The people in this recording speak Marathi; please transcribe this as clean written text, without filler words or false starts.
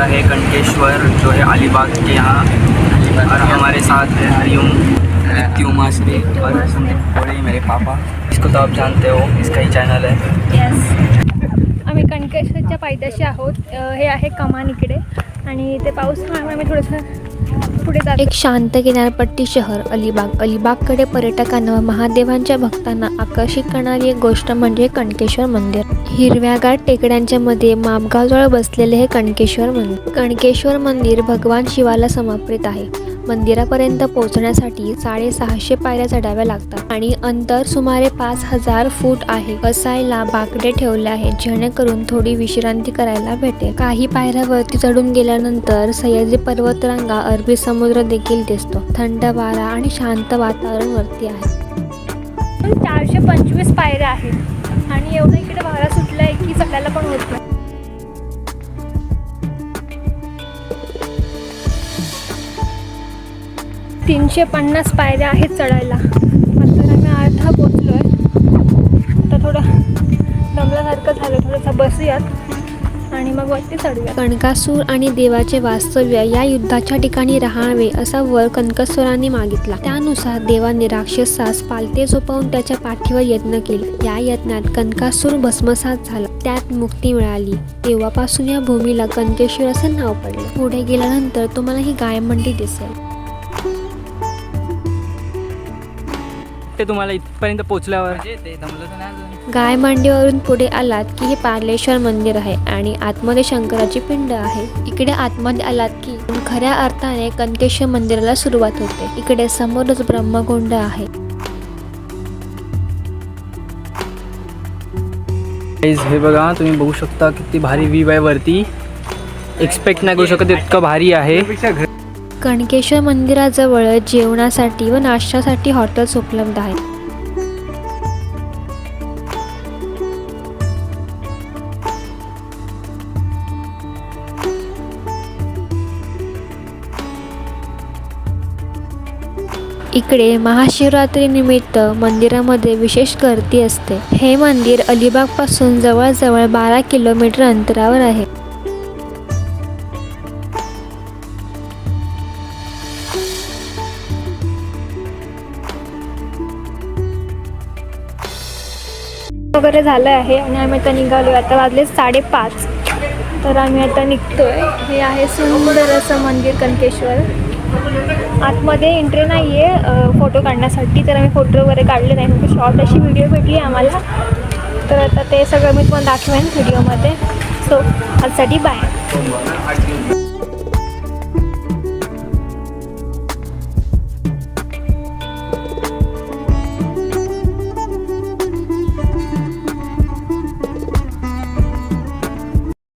है कनकेश्वर, जो है अलीबाग के यहाँ। और हमारे साथ है हरिओम, नित्युम आश्री और थोड़े मेरे पापा। इसको तो आप जानते हो, इसका ही चॅनल है। यस, आम्ही कणकेश्वरच्या पायथ्याशी आहोत। हे आहे कमान इकडे आणि ते पाऊस मागून आम्ही थोडंसं पुढे जातो। एक शांत किनारपट्टी शहर अलिबाग। अलिबागकडे पर्यटकांना व महादेवांच्या भक्तांना आकर्षित करणारी एक गोष्ट म्हणजे कणकेश्वर मंदिर। हिरव्यागार टेकड्यांच्या मध्ये मापगावजवळ बसलेले हे कणकेश्वर मंदिर। कणकेश्वर मंदिर भगवान शिवाला समर्पित आहे। मंदिरापर्यंत पोहोचण्यासाठी 650 पायऱ्या चढाव्या लागतात आणि अंतर सुमारे 5000 फूट आहे। बसायला बाकडे ठेवले आहे जेणेकरून थोडी विश्रांती करायला भेटेल। काही पायऱ्यावरती चढून गेल्यानंतर सह्याद्री पर्वतरांगा, अरबी समुद्र देखील दिसतो। थंड वारा आणि शांत वातावरण वरती आहे। 425 पायऱ्या आहेत आणि एवढं इकडे वारा सुटलाय की चढायला पण होत नाही। 350 पायऱ्या आहेत चढायला। आता आम्ही अर्धा पोचलोय। आता थोडं दमल्यासारखं झालं, थोडंसं बसूयात आणि मग वरती चढूया। कणकासूर आणि देवाचे वास्तव्य या युद्धाच्या ठिकाणी राहावे असा वर कणकेश्वरांनी मागितला। त्यानुसार देवाने राक्षसास पालथे झोपवून त्याच्या पाठीवर यज्ञ केले। या यज्ञात कणकासूर भस्मसात झाला, त्यात मुक्ती मिळाली। तेव्हापासून या भूमीला कणकेश्वर असे नाव पडले। पुढे गेल्यानंतर तुम्हाला ही गायमंडी दिसेल। ते तुम्हाला इथपर्यंत पोहोचल्यावर गायमांडीवरून पुढे आलात की हे पार्लेश्वर मंदिर आहे आणि आतमध्ये शंकराची पिंड आहे। इकडे आतमध्ये आलात की खऱ्या अर्थाने कणकेश्वर मंदिराला सुरुवात होते। इकडे समोरच ब्रह्मकुंड आहे। हे बघा, तुम्ही बघू शकता किती भारी व्ह्यू आहे वरती। एक्सपेक्ट नाही करू शकत इतकं भारी आहे। कणकेश्वर मंदिराजवळ जेवणासाठी व नाश्त्यासाठी हॉटेल्स उपलब्ध आहेत। इकडे महाशिवरात्री निमित्त मंदिरामध्ये विशेष गर्दी असते। हे मंदिर अलिबाग पासून जवळजवळ 12 किलोमीटर अंतरावर आहे। वगैरे झालं आहे आणि आम्ही आता निघालो। आता वाजले 5:30, तर आम्ही आता निघतोय। हे आहे सुंदर असं मंदिर कणकेश्वर। आतमध्ये एंट्री नाही आहे फोटो काढण्यासाठी, तर आम्ही फोटो वगैरे काढले नाही, फक्त शॉर्ट अशी व्हिडिओ भेटली आम्हाला। तर आता ते सगळं मी तुम्हाला दाखवेन व्हिडिओमध्ये। सो आजसाठी बाय।